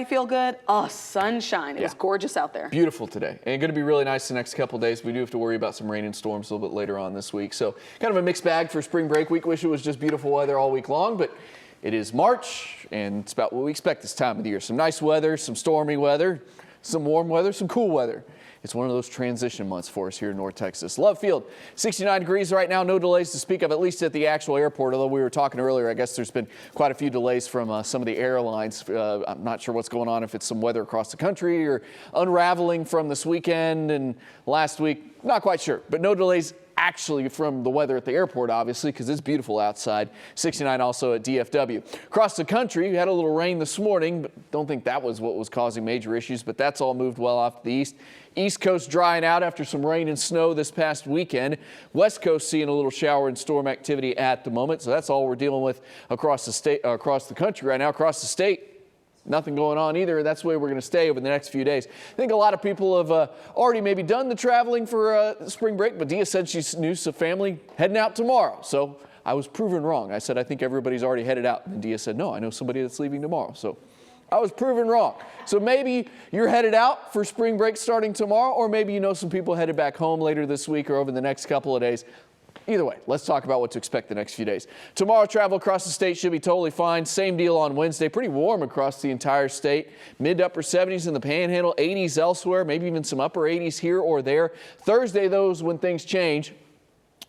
Feel good? Oh, sunshine. It was gorgeous out there. Beautiful today. And going to be really nice the next couple of days. We do have to worry about some rain and storms a little bit later on this week. So kind of a mixed bag for spring break week. Wish it was just beautiful weather all week long, but it is March and it's about what we expect this time of the year. Some nice weather, some stormy weather, some warm weather, some cool weather. It's one of those transition months for us here in North Texas. Love Field, 69 degrees right now. No delays to speak of, at least at the actual airport. Although we were talking earlier, I guess there's been quite a few delays from some of the airlines. I'm not sure what's going on, if it's some weather across the country or unraveling from this weekend and last week. Not quite sure, but no delays actually from the weather at the airport, obviously, because it's beautiful outside. 69 also at DFW. Across the country, we had a little rain this morning, but don't think that was what was causing major issues, but that's all moved well off to the east. East Coast drying out after some rain and snow this past weekend. West Coast seeing a little shower and storm activity at the moment, so that's all we're dealing with across the state, across the country right now. Across the state, nothing going on either. That's the way we're going to stay over the next few days. I think a lot of people have already maybe done the traveling for spring break, but Dia said she knew some family heading out tomorrow. So I was proven wrong. I said, I think everybody's already headed out. And Dia said, no, I know somebody that's leaving tomorrow. So I was proven wrong. So maybe you're headed out for spring break starting tomorrow, or maybe you know some people headed back home later this week or over the next couple of days. Either way, let's talk about what to expect the next few days. Tomorrow, travel across the state should be totally fine. Same deal on Wednesday. Pretty warm across the entire state. Mid to upper 70s in the Panhandle, 80s elsewhere, maybe even some upper 80s here or there. Thursday, though, is when things change.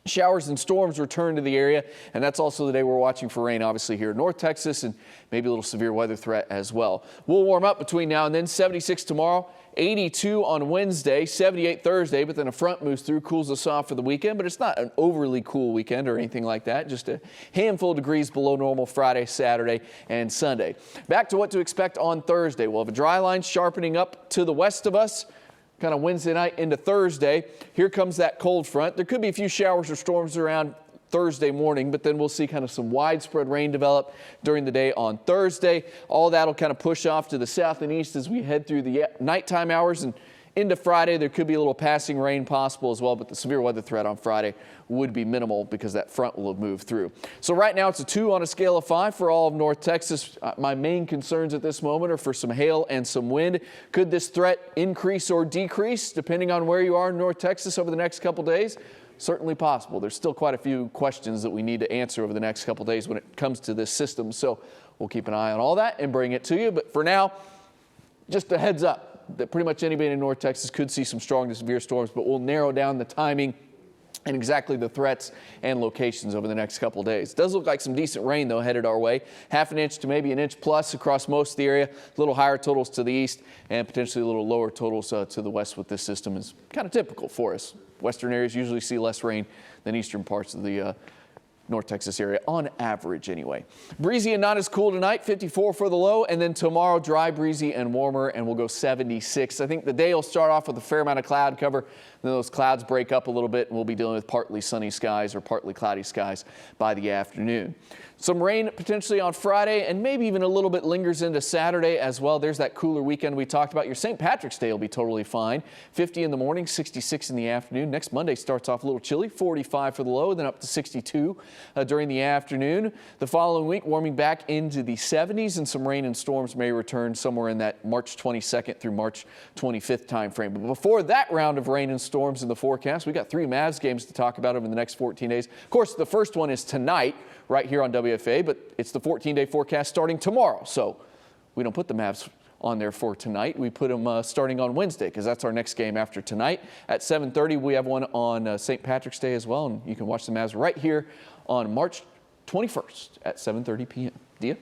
Showers and storms return to the area, and that's also the day we're watching for rain, obviously, here in North Texas, and maybe a little severe weather threat as well. We'll warm up between now and then. 76 tomorrow, 82 on Wednesday, 78 Thursday, but then a front moves through, cools us off for the weekend, but it's not an overly cool weekend or anything like that. Just a handful of degrees below normal Friday, Saturday, and Sunday. Back to what to expect on Thursday. We'll have a dry line sharpening up to the west of us, kind of Wednesday night into Thursday. Here comes that cold front. There could be a few showers or storms around Thursday morning, but then we'll see kind of some widespread rain develop during the day on Thursday. All that'll kind of push off to the south and east as we head through the nighttime hours, and into Friday, there could be a little passing rain possible as well, but the severe weather threat on Friday would be minimal because that front will have moved through. So right now it's a 2 on a scale of 5 for all of North Texas. My main concerns at this moment are for some hail and some wind. Could this threat increase or decrease depending on where you are in North Texas over the next couple days? Certainly possible. There's still quite a few questions that we need to answer over the next couple days when it comes to this system. So we'll keep an eye on all that and bring it to you. But for now, just a heads up that pretty much anybody in North Texas could see some strong to severe storms, but we'll narrow down the timing and exactly the threats and locations over the next couple of days. It does look like some decent rain, though, headed our way. Half an inch to maybe an inch plus across most of the area. A little higher totals to the east and potentially a little lower totals to the west with this system is kind of typical for us. Western areas usually see less rain than eastern parts of the North Texas area on average anyway. Breezy and not as cool tonight, 54 for the low, and then tomorrow dry, breezy, and warmer, and we'll go 76. I think the day will start off with a fair amount of cloud cover. Then those clouds break up a little bit, and we'll be dealing with partly sunny skies or partly cloudy skies by the afternoon. Some rain potentially on Friday, and maybe even a little bit lingers into Saturday as well. There's that cooler weekend we talked about. Your St. Patrick's Day will be totally fine. 50 in the morning, 66 in the afternoon. Next Monday starts off a little chilly, 45 for the low, then up to 62 during the afternoon. The following week, warming back into the 70s, and some rain and storms may return somewhere in that March 22nd through March 25th time frame. But before that round of rain and storms in the forecast, we got 3 Mavs games to talk about over the next 14 days. Of course, the first one is tonight, right here on WFA, but it's the 14-day forecast starting tomorrow. So we don't put the Mavs on there for tonight. We put them starting on Wednesday because that's our next game after tonight. At 7:30, we have one on St. Patrick's Day as well, and you can watch the Mavs right here on March 21st at 7:30 p.m. Dia?